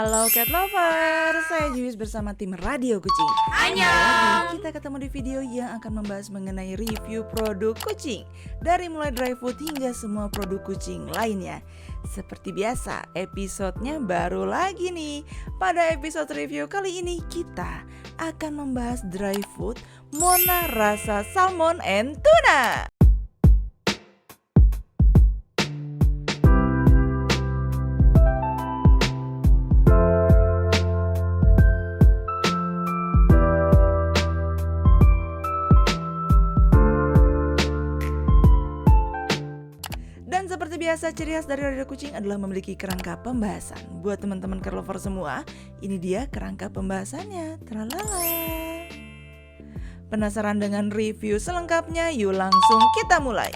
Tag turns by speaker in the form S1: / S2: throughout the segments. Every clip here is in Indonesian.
S1: Halo Cat Lover, saya Juwis bersama tim Radio Kucing.
S2: Annyeong.
S1: Kita ketemu di video yang akan membahas mengenai review produk kucing, dari mulai dry food hingga semua produk kucing lainnya. Seperti biasa, episodenya baru lagi nih. Pada episode review kali ini kita akan membahas dry food Mona rasa salmon and tuna. Dan seperti biasa, ciri khas dari Radio Kucing adalah memiliki kerangka pembahasan. Buat teman-teman cat lover semua, ini dia kerangka pembahasannya. Tralala. Penasaran dengan review selengkapnya? Yuk langsung kita mulai.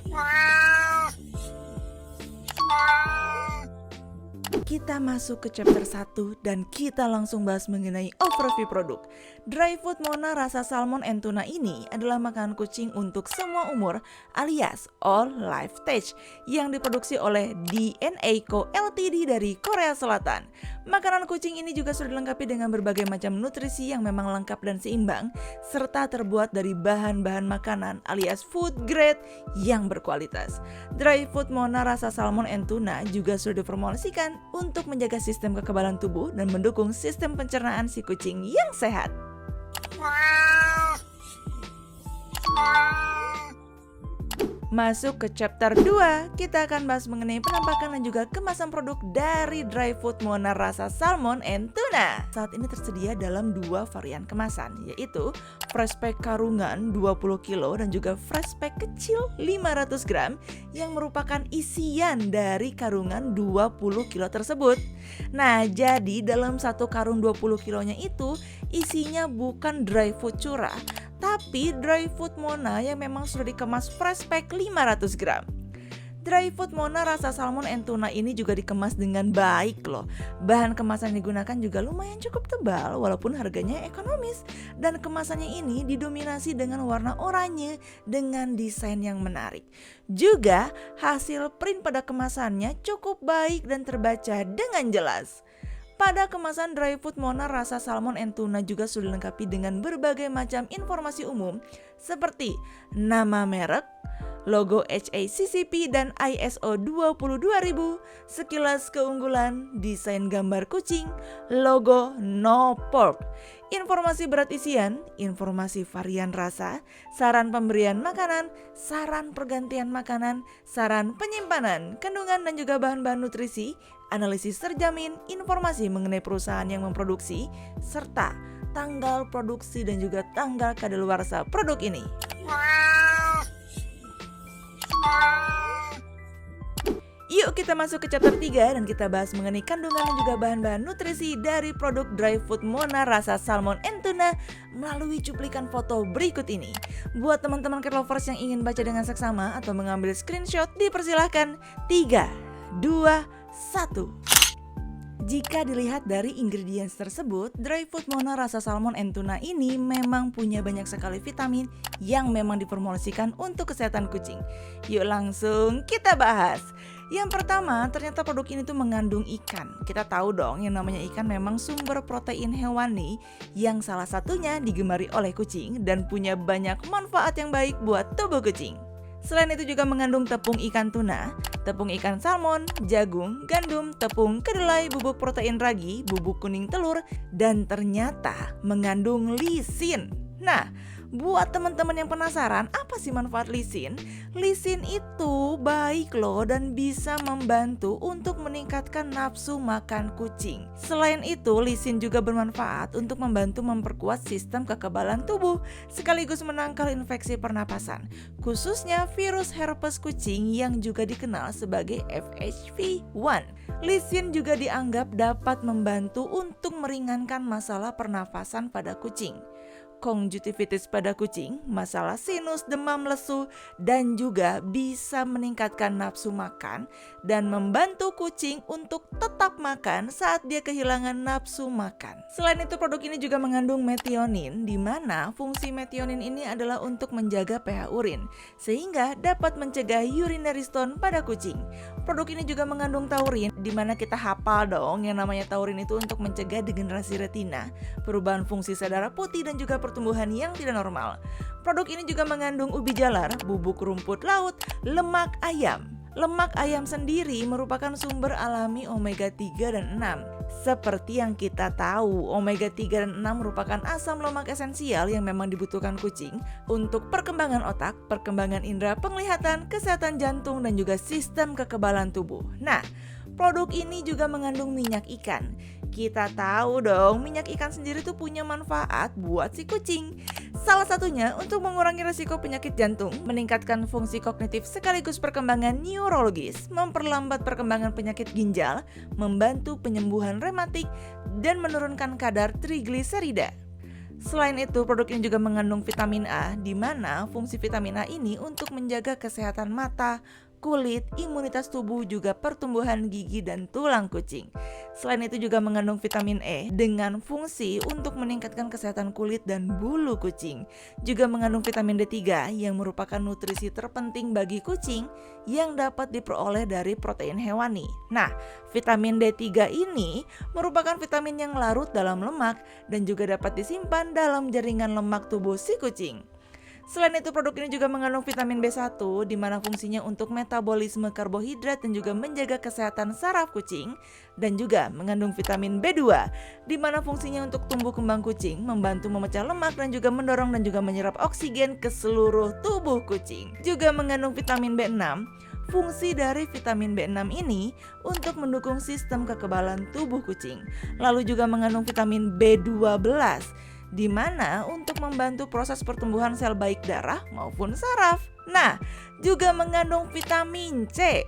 S1: Kita masuk ke chapter 1 dan kita langsung bahas mengenai overview produk. Dry food Mona rasa salmon and tuna ini adalah makanan kucing untuk semua umur alias all life stage yang diproduksi oleh DNA Co Ltd dari Korea Selatan. Makanan kucing ini juga sudah dilengkapi dengan berbagai macam nutrisi yang memang lengkap dan seimbang, serta terbuat dari bahan-bahan makanan alias food grade yang berkualitas. Dry food Mona rasa salmon and tuna juga sudah diformulasikan untuk menjaga sistem kekebalan tubuh dan mendukung sistem pencernaan si kucing yang sehat. Masuk ke chapter 2, kita akan bahas mengenai penampakan dan juga kemasan produk dari dry food Mona rasa salmon and tuna. Saat ini tersedia dalam 2 varian kemasan, yaitu fresh pack karungan 20 kilo dan juga fresh pack kecil 500 gram yang merupakan isian dari karungan 20 kilo tersebut. Nah, jadi dalam satu karung 20 kilonya itu isinya bukan dry food curah, tapi dry food Mona yang memang sudah dikemas fresh pack 500 gram. Dry food Mona rasa salmon and tuna ini juga dikemas dengan baik loh. Bahan kemasan yang digunakan juga lumayan cukup tebal walaupun harganya ekonomis. Dan kemasannya ini didominasi dengan warna oranye dengan desain yang menarik. Juga hasil print pada kemasannya cukup baik dan terbaca dengan jelas. Pada kemasan dry food Mona rasa salmon and tuna juga sudah dilengkapi dengan berbagai macam informasi umum seperti nama merek, logo HACCP dan ISO 22000, sekilas keunggulan, desain gambar kucing, logo no pork, informasi berat isian, informasi varian rasa, saran pemberian makanan, saran pergantian makanan, saran penyimpanan, kandungan dan juga bahan-bahan nutrisi, analisis terjamin, informasi mengenai perusahaan yang memproduksi, serta tanggal produksi dan juga tanggal kadaluarsa produk ini. Yuk kita masuk ke chapter 3 dan kita bahas mengenai kandungan dan juga bahan-bahan nutrisi dari produk dry food Mona rasa salmon and tuna melalui cuplikan foto berikut ini. Buat teman-teman cat lovers yang ingin baca dengan seksama atau mengambil screenshot, dipersilahkan. 3, 2, 1. Jika dilihat dari ingredients tersebut, dry food Mona rasa salmon and tuna ini memang punya banyak sekali vitamin yang memang diformulasikan untuk kesehatan kucing. Yuk langsung kita bahas. Yang pertama, ternyata produk ini tuh mengandung ikan. Kita tahu dong yang namanya ikan memang sumber protein hewani yang salah satunya digemari oleh kucing dan punya banyak manfaat yang baik buat tubuh kucing. Selain itu juga mengandung tepung ikan tuna, tepung ikan salmon, jagung, gandum, tepung kedelai, bubuk protein ragi, bubuk kuning telur, dan ternyata mengandung lisin. Nah, buat teman-teman yang penasaran apa sih manfaat lisin? Lisin itu baik loh dan bisa membantu untuk meningkatkan nafsu makan kucing. Selain itu, lisin juga bermanfaat untuk membantu memperkuat sistem kekebalan tubuh sekaligus menangkal infeksi pernapasan, khususnya virus herpes kucing yang juga dikenal sebagai FHV1. Lisin juga dianggap dapat membantu untuk meringankan masalah pernapasan pada kucing. konjungtivitis pada kucing, masalah sinus, demam, lesu, dan juga bisa meningkatkan nafsu makan dan membantu kucing untuk tetap makan saat dia kehilangan nafsu makan. Selain itu, produk ini juga mengandung metionin, di mana fungsi metionin ini adalah untuk menjaga pH urin, sehingga dapat mencegah urinary stone pada kucing. Produk ini juga mengandung taurin, di mana kita hafal dong yang namanya taurin itu untuk mencegah degenerasi retina, perubahan fungsi sel darah putih, dan juga pertumbuhan yang tidak normal. Produk ini juga mengandung ubi jalar, bubuk rumput laut, lemak ayam. Lemak ayam sendiri merupakan sumber alami omega 3 dan 6. Seperti yang kita tahu, omega 3 dan 6 merupakan asam lemak esensial yang memang dibutuhkan kucing untuk perkembangan otak, perkembangan indera penglihatan, kesehatan jantung, dan juga sistem kekebalan tubuh. Nah, produk ini juga mengandung minyak ikan. Kita tahu dong, minyak ikan sendiri tuh punya manfaat buat si kucing. Salah satunya untuk mengurangi risiko penyakit jantung, meningkatkan fungsi kognitif sekaligus perkembangan neurologis, memperlambat perkembangan penyakit ginjal, membantu penyembuhan rematik, dan menurunkan kadar trigliserida. Selain itu, produk ini juga mengandung vitamin A, di mana fungsi vitamin A ini untuk menjaga kesehatan mata, kulit, imunitas tubuh, juga pertumbuhan gigi dan tulang kucing. Selain itu juga mengandung vitamin E dengan fungsi untuk meningkatkan kesehatan kulit dan bulu kucing. Juga mengandung vitamin D3 yang merupakan nutrisi terpenting bagi kucing yang dapat diperoleh dari protein hewani. Nah, vitamin D3 ini merupakan vitamin yang larut dalam lemak dan juga dapat disimpan dalam jaringan lemak tubuh si kucing. Selain itu, produk ini juga mengandung vitamin B1, di mana fungsinya untuk metabolisme karbohidrat dan juga menjaga kesehatan saraf kucing, dan juga mengandung vitamin B2, di mana fungsinya untuk tumbuh kembang kucing, membantu memecah lemak dan juga mendorong dan juga menyerap oksigen ke seluruh tubuh kucing. Juga mengandung vitamin B6. Fungsi dari vitamin B6 ini untuk mendukung sistem kekebalan tubuh kucing. Lalu juga mengandung vitamin B12, di mana untuk membantu proses pertumbuhan sel baik darah maupun saraf. Nah, juga mengandung vitamin C.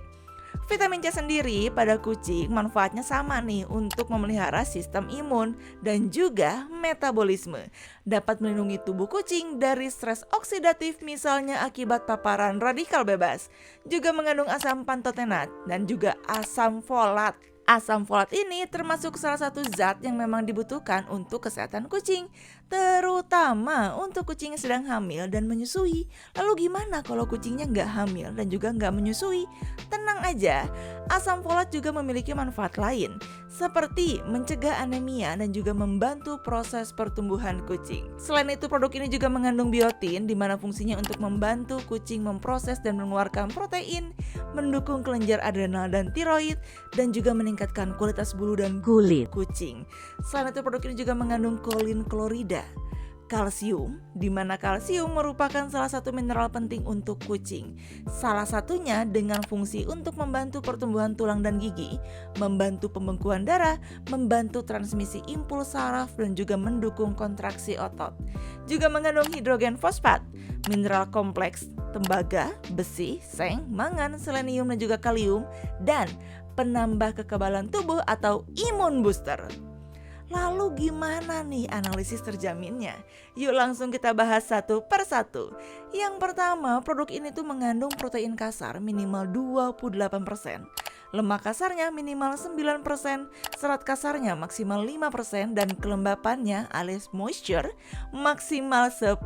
S1: Vitamin C sendiri pada kucing manfaatnya sama nih untuk memelihara sistem imun dan juga metabolisme. Dapat melindungi tubuh kucing dari stres oksidatif misalnya akibat paparan radikal bebas. Juga mengandung asam pantotenat dan juga asam folat. Asam folat ini termasuk salah satu zat yang memang dibutuhkan untuk kesehatan kucing, terutama untuk kucing yang sedang hamil dan menyusui. Lalu gimana kalau kucingnya nggak hamil dan juga nggak menyusui? Tenang aja, asam folat juga memiliki manfaat lain, seperti mencegah anemia dan juga membantu proses pertumbuhan kucing. Selain itu, produk ini juga mengandung biotin, di mana fungsinya untuk membantu kucing memproses dan mengeluarkan protein, mendukung kelenjar adrenal dan tiroid, dan juga meningkatkan kualitas bulu dan kulit kucing. Selain itu, produk ini juga mengandung kolin klorida, kalsium, di mana kalsium merupakan salah satu mineral penting untuk kucing. Salah satunya dengan fungsi untuk membantu pertumbuhan tulang dan gigi, membantu pembekuan darah, membantu transmisi impuls saraf, dan juga mendukung kontraksi otot. Juga mengandung hidrogen fosfat, mineral kompleks, tembaga, besi, seng, mangan, selenium, dan juga kalium, dan penambah kekebalan tubuh atau imun booster. Lalu gimana nih analisis terjaminnya? Yuk langsung kita bahas satu per satu. Yang pertama, produk ini tuh mengandung protein kasar minimal 28%, lemak kasarnya minimal 9%, serat kasarnya maksimal 5%, dan kelembapannya alias moisture maksimal 10%.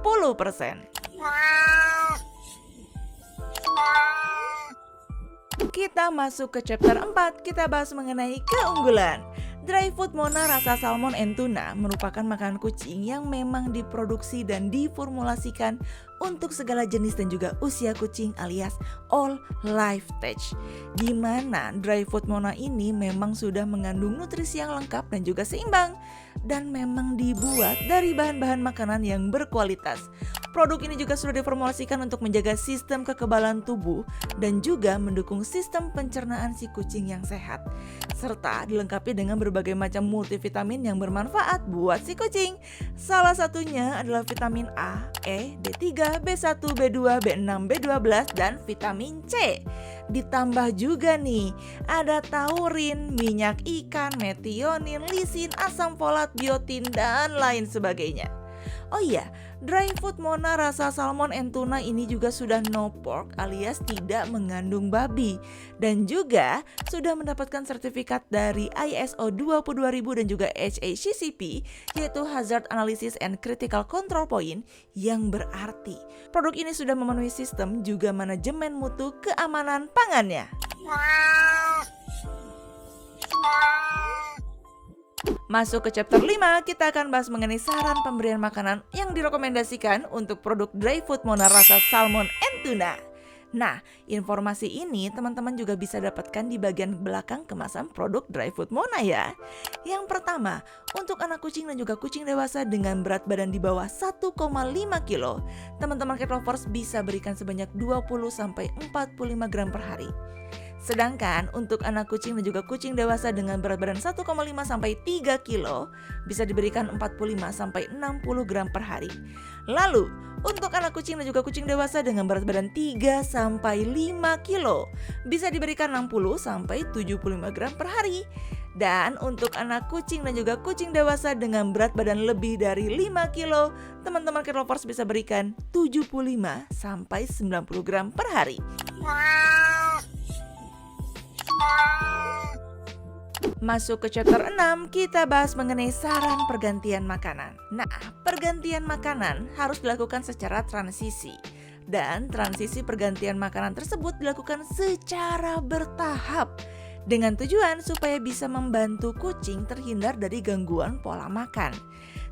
S1: Kita masuk ke chapter 4, kita bahas mengenai keunggulan. Dry food Mona rasa salmon and tuna merupakan makanan kucing yang memang diproduksi dan diformulasikan untuk segala jenis dan juga usia kucing alias all life stage. Di mana dry food Mona ini memang sudah mengandung nutrisi yang lengkap dan juga seimbang, dan memang dibuat dari bahan-bahan makanan yang berkualitas. Produk ini juga sudah diformulasikan untuk menjaga sistem kekebalan tubuh dan juga mendukung sistem pencernaan si kucing yang sehat, serta dilengkapi dengan berbagai macam multivitamin yang bermanfaat buat si kucing. Salah satunya adalah vitamin A, E, D3, B1, B2, B6, B12, dan vitamin C. Ditambah juga nih, ada taurin, minyak ikan, metionin, lisin, asam folat, biotin, dan lain sebagainya. Oh iya, dry food Mona rasa salmon and tuna ini juga sudah no pork alias tidak mengandung babi. Dan juga sudah mendapatkan sertifikat dari ISO 22000 dan juga HACCP, yaitu Hazard Analysis and Critical Control Point, yang berarti produk ini sudah memenuhi sistem juga manajemen mutu keamanan pangannya. Masuk ke chapter 5, kita akan bahas mengenai saran pemberian makanan yang direkomendasikan untuk produk dry food Mona rasa salmon and tuna. Nah, informasi ini teman-teman juga bisa dapatkan di bagian belakang kemasan produk dry food Mona ya. Yang pertama, untuk anak kucing dan juga kucing dewasa dengan berat badan di bawah 1,5 kilo, teman-teman cat lovers bisa berikan sebanyak 20-45 gram per hari. Sedangkan untuk anak kucing dan juga kucing dewasa dengan berat badan 1,5 sampai 3 kilo bisa diberikan 45 sampai 60 gram per hari. Lalu, untuk anak kucing dan juga kucing dewasa dengan berat badan 3 sampai 5 kilo bisa diberikan 60 sampai 75 gram per hari. Dan untuk anak kucing dan juga kucing dewasa dengan berat badan lebih dari 5 kilo, teman-teman cat lovers bisa berikan 75 sampai 90 gram per hari. Masuk ke chapter 6, kita bahas mengenai saran pergantian makanan. Nah, pergantian makanan harus dilakukan secara transisi. Dan transisi pergantian makanan tersebut dilakukan secara bertahap dengan tujuan supaya bisa membantu kucing terhindar dari gangguan pola makan.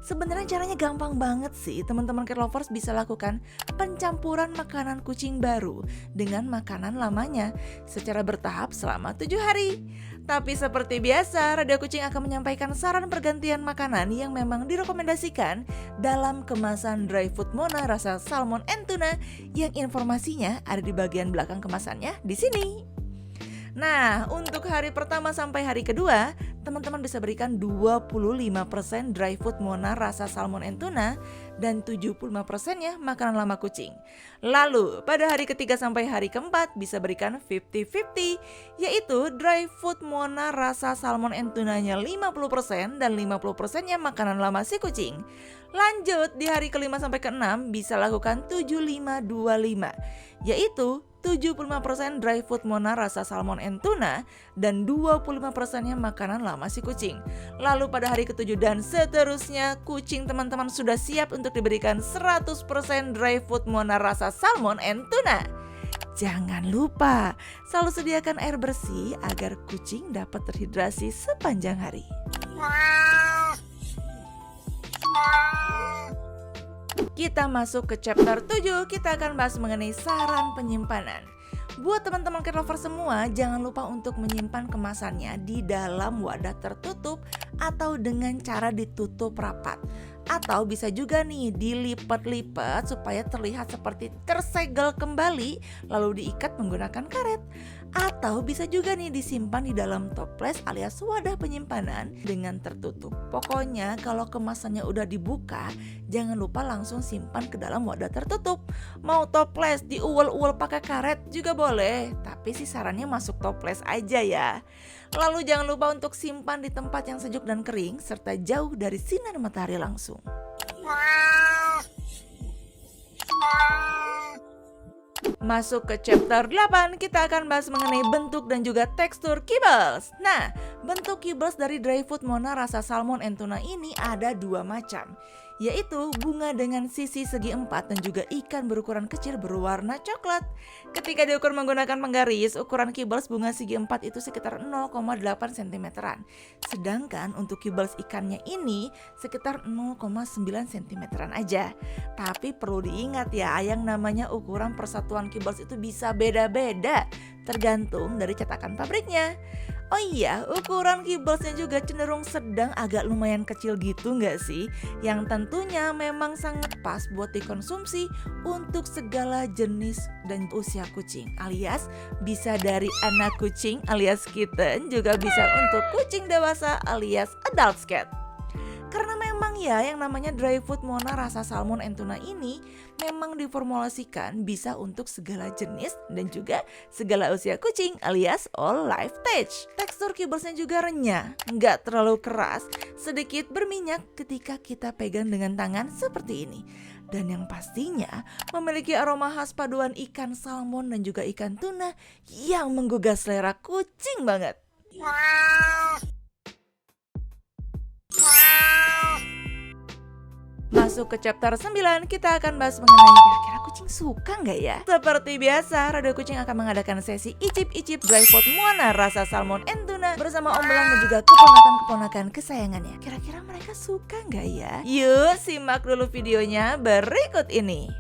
S1: Sebenarnya caranya gampang banget sih, teman-teman cat lovers bisa lakukan pencampuran makanan kucing baru dengan makanan lamanya secara bertahap selama 7 hari. Tapi seperti biasa, Radio Kucing akan menyampaikan saran pergantian makanan yang memang direkomendasikan dalam kemasan dry food Mona rasa salmon and tuna yang informasinya ada di bagian belakang kemasannya di sini. Nah, untuk hari pertama sampai hari kedua, teman-teman bisa berikan 25% dry food Mona rasa salmon and tuna dan 75%-nya makanan lama kucing. Lalu, pada hari ketiga sampai hari keempat bisa berikan 50-50, yaitu dry food Mona rasa salmon and tunanya 50% dan 50%-nya makanan lama si kucing. Lanjut, di hari kelima sampai keenam bisa lakukan 75-25, yaitu 75% dry food Mona rasa salmon and tuna dan 25%-nya makanan lama si kucing. Lalu pada hari ketujuh dan seterusnya, kucing teman-teman sudah siap untuk diberikan 100% dry food Mona rasa salmon and tuna. Jangan lupa selalu sediakan air bersih agar kucing dapat terhidrasi sepanjang hari. Kita masuk ke chapter 7, kita akan bahas mengenai saran penyimpanan. Buat teman-teman cat lover semua, jangan lupa untuk menyimpan kemasannya di dalam wadah tertutup atau dengan cara ditutup rapat. Atau bisa juga nih dilipat-lipat supaya terlihat seperti tersegel kembali lalu diikat menggunakan karet. Atau bisa juga nih disimpan di dalam toples alias wadah penyimpanan dengan tertutup. Pokoknya kalau kemasannya udah dibuka, jangan lupa langsung simpan ke dalam wadah tertutup. Mau toples diuel-uel pakai karet juga boleh, tapi sih sarannya masuk toples aja ya. Lalu jangan lupa untuk simpan di tempat yang sejuk dan kering serta jauh dari sinar matahari langsung. Masuk ke chapter 8, kita akan bahas mengenai bentuk dan juga tekstur kibbles. Nah, bentuk kibbles dari dry food Mona rasa salmon and tuna ini ada dua macam, yaitu bunga dengan sisi segi 4 dan juga ikan berukuran kecil berwarna coklat. Ketika diukur menggunakan penggaris, ukuran kibbles bunga segi 4 itu sekitar 0,8 cm-an. Sedangkan untuk kibbles ikannya ini sekitar 0,9 cm-an aja. Tapi perlu diingat ya, yang namanya ukuran persatuan kibbles itu bisa beda-beda tergantung dari cetakan pabriknya. Oh iya, ukuran kibblesnya juga cenderung sedang, agak lumayan kecil gitu nggak sih? Yang tentunya memang sangat pas buat dikonsumsi untuk segala jenis dan usia kucing, alias bisa dari anak kucing alias kitten, juga bisa untuk kucing dewasa alias adult cat. Karena memang ya yang namanya dry food Moana rasa salmon and tuna ini memang diformulasikan bisa untuk segala jenis dan juga segala usia kucing alias all life stage. Tekstur kibblesnya juga renyah, nggak terlalu keras, sedikit berminyak ketika kita pegang dengan tangan seperti ini. Dan yang pastinya memiliki aroma khas paduan ikan salmon dan juga ikan tuna yang menggugah selera kucing banget. Masuk ke chapter 9, kita akan bahas mengenai kira-kira kucing suka nggak ya? Seperti biasa, Radio Kucing akan mengadakan sesi icip-icip dry food Moana rasa salmon and tuna bersama Om Belang dan juga keponakan-keponakan kesayangannya. Kira-kira mereka suka nggak ya? Yuk simak dulu videonya berikut ini.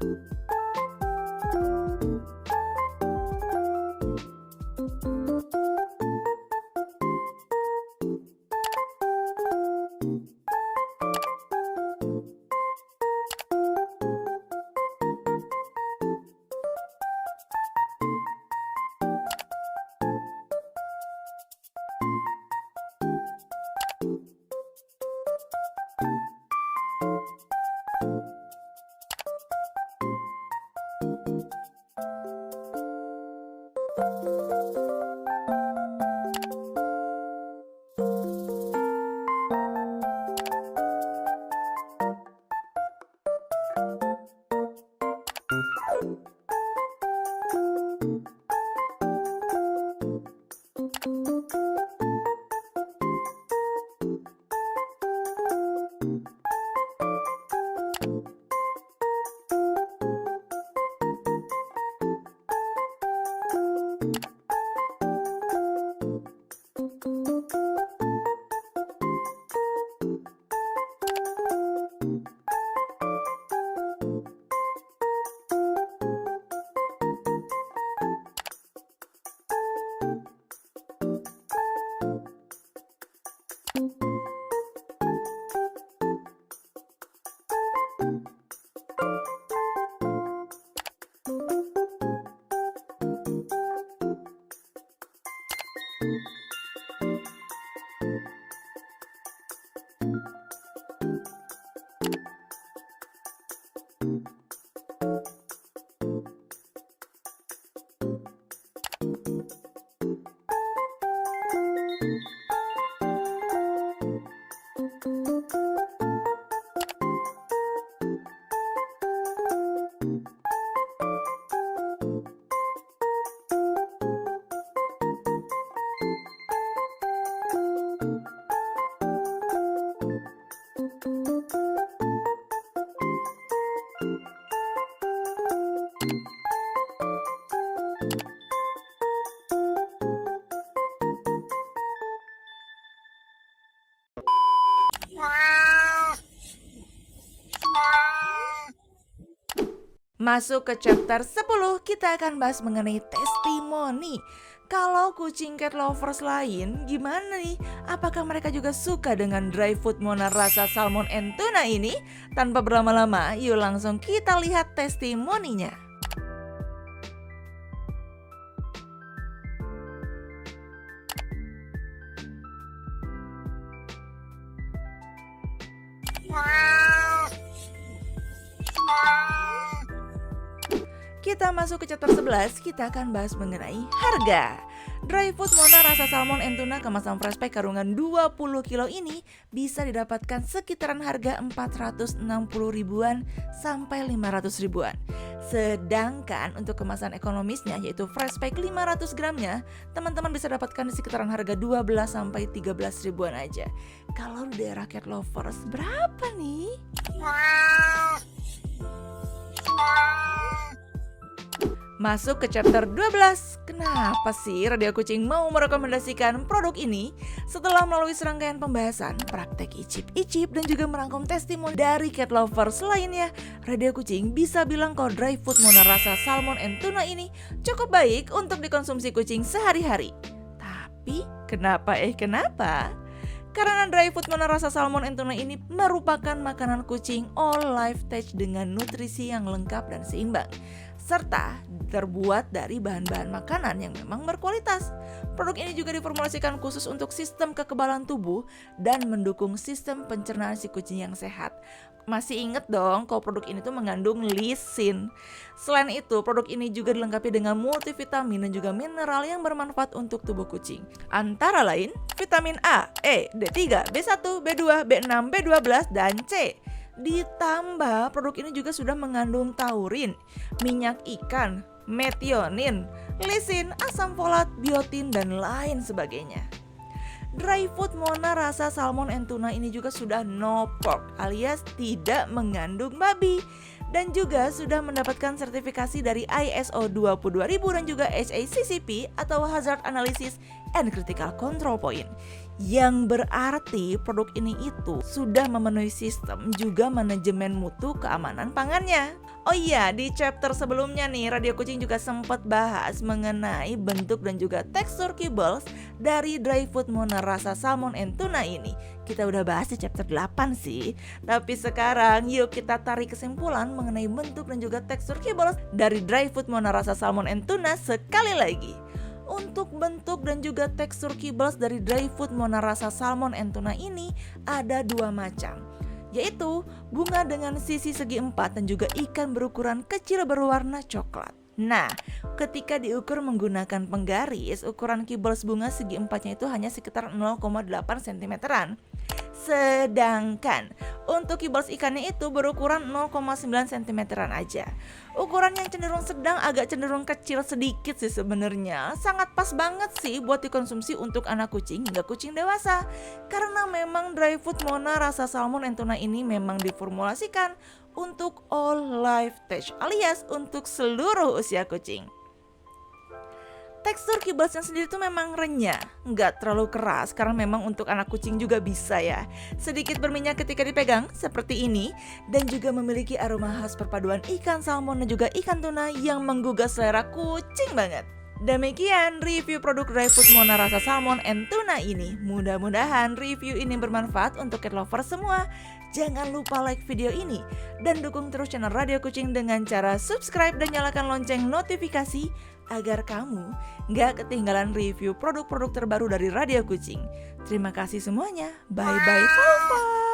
S1: Masuk ke chapter 10, kita akan bahas mengenai testimoni. Kalau kucing cat lovers lain gimana nih? Apakah mereka juga suka dengan dry food Moana rasa salmon and tuna ini? Tanpa berlama-lama, yuk langsung kita lihat testimoninya. Kita masuk ke chapter 11, kita akan bahas mengenai harga. Dry food Moana rasa salmon and tuna kemasan fresh pack karungan 20 kilo ini bisa didapatkan sekitaran harga 460 ribuan sampai 500 ribuan. Sedangkan untuk kemasan ekonomisnya yaitu fresh pack 500 gramnya, teman-teman bisa dapatkan di sekitaran harga 12 sampai 13 ribuan aja. Kalau di daerah cat lovers berapa nih? Masuk ke chapter 12. Kenapa sih Radio Kucing mau merekomendasikan produk ini? Setelah melalui serangkaian pembahasan, praktek icip-icip dan juga merangkum testimoni dari cat lovers lainnya, Radio Kucing bisa bilang kalau dry food Moana rasa salmon and tuna ini cukup baik untuk dikonsumsi kucing sehari-hari. Tapi kenapa? Karena dry food Moana rasa salmon and tuna ini merupakan makanan kucing all life stage dengan nutrisi yang lengkap dan seimbang. serta terbuat dari bahan-bahan makanan yang memang berkualitas. Produk ini juga diformulasikan khusus untuk sistem kekebalan tubuh dan mendukung sistem pencernaan si kucing yang sehat. Masih inget dong kalau produk ini tuh mengandung lisin. Selain itu, produk ini juga dilengkapi dengan multivitamin dan juga mineral yang bermanfaat untuk tubuh kucing. Antara lain, vitamin A, E, D3, B1, B2, B6, B12, dan C. Ditambah, produk ini juga sudah mengandung taurin, minyak ikan, metionin, lisin, asam folat, biotin, dan lain sebagainya. Dry food Moana rasa salmon and tuna ini juga sudah no pork alias tidak mengandung babi dan juga sudah mendapatkan sertifikasi dari ISO 22000 dan juga HACCP atau Hazard Analysis and Critical Control Point, yang berarti produk ini itu sudah memenuhi sistem juga manajemen mutu keamanan pangannya. Oh iya, di chapter sebelumnya nih Radio Kucing juga sempat bahas mengenai bentuk dan juga tekstur kibbles dari dry food Moana rasa salmon and tuna ini. Kita udah bahas di chapter 8 sih. Tapi sekarang yuk kita tarik kesimpulan mengenai bentuk dan juga tekstur kibbles dari dry food Moana rasa salmon and tuna sekali lagi. Untuk bentuk dan juga tekstur kibbles dari dry food Moana rasa salmon and tuna ini ada dua macam, yaitu bunga dengan sisi segi empat dan juga ikan berukuran kecil berwarna coklat. Nah, ketika diukur menggunakan penggaris, ukuran kibbles bunga segi empatnya itu hanya sekitar 0,8 cm-an. Sedangkan untuk kibbles ikannya itu berukuran 0,9 cm-an aja. Ukuran yang cenderung sedang, agak cenderung kecil sedikit sih sebenarnya. Sangat pas banget sih buat dikonsumsi untuk anak kucing hingga kucing dewasa. Karena memang dry food Moana rasa salmon and tuna ini memang diformulasikan untuk all life stage alias untuk seluruh usia kucing. Tekstur kibblesnya sendiri tuh memang renyah, nggak terlalu keras karena memang untuk anak kucing juga bisa ya. Sedikit berminyak ketika dipegang seperti ini dan juga memiliki aroma khas perpaduan ikan salmon dan juga ikan tuna yang menggugah selera kucing banget. Demikian review produk dry food Moana rasa salmon and tuna ini. Mudah-mudahan review ini bermanfaat untuk cat lover semua. Jangan lupa like video ini dan dukung terus channel Radio Kucing dengan cara subscribe dan nyalakan lonceng notifikasi agar kamu gak ketinggalan review produk-produk terbaru dari Radio Kucing. Terima kasih semuanya. Bye-bye.